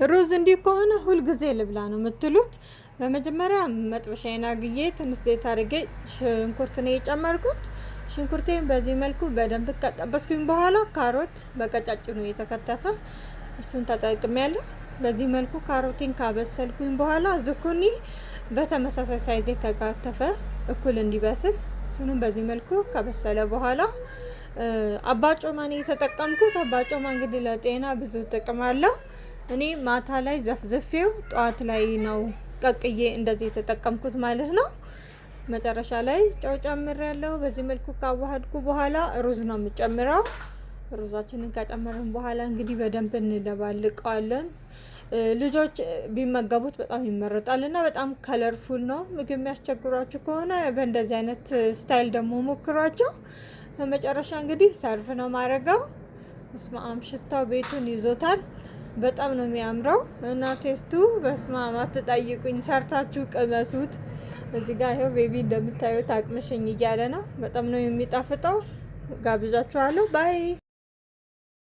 ሩዝ እንዲህ ከሆነ ሁል ጊዜ ልብላ ነው የምትሉት? በመጀመሪያ መጥበሻዬን አግዬ ትንሽ ዘይት አድርጌ ሽንኩርት ነው የጨመርኩት። ሽንኩርቴን በዚህ መልኩ በደንብ ከጠበስኩኝ በኋላ ካሮት በቀጫጭኑ የተከተፈ እሱን ተጠቅሜያለሁ። በዚህ መልኩ ካሮቴን ካበሰልኩኝ በኋላ ዝኩኒ በተመሳሳይ ሳይዝ የተከተፈ እኩል እንዲበስል እሱንም በዚህ መልኩ ከበሰለ በኋላ አባጮማ ነው የተጠቀምኩት። አባጮማ እንግዲህ ለጤና ብዙ ጥቅም አለው። እኔ ማታ ላይ ዘፍዝፌው ጠዋት ላይ ነው ቀቅዬ እንደዚህ የተጠቀምኩት ማለት ነው። መጨረሻ ላይ ጨው ጨምሬያለሁ። በዚህ መልኩ ካዋሃድኩ በኋላ ሩዝ ነው የምጨምረው። ሩዛችንን ከጨመርን በኋላ እንግዲህ በደንብ እንለባልቀዋለን። ልጆች ቢመገቡት በጣም ይመረጣል እና በጣም ከለርፉል ነው። ምግብ የሚያስቸግሯችሁ ከሆነ በእንደዚህ አይነት ስታይል ደግሞ ሞክሯቸው። በመጨረሻ እንግዲህ ሰርቭ ነው ማረገው። በስመአብ ሽታው ቤቱን ይዞታል። በጣም ነው የሚያምረው እና ቴስቱ በስመአብ አትጠይቁኝ፣ ሰርታችሁ ቅመሱት። እዚህ ጋር ይኸው ቤቢ እንደምታዩት አቅምሽኝ እያለ ነው። በጣም ነው የሚጣፍጠው። ጋብዣችኋለሁ። ባይ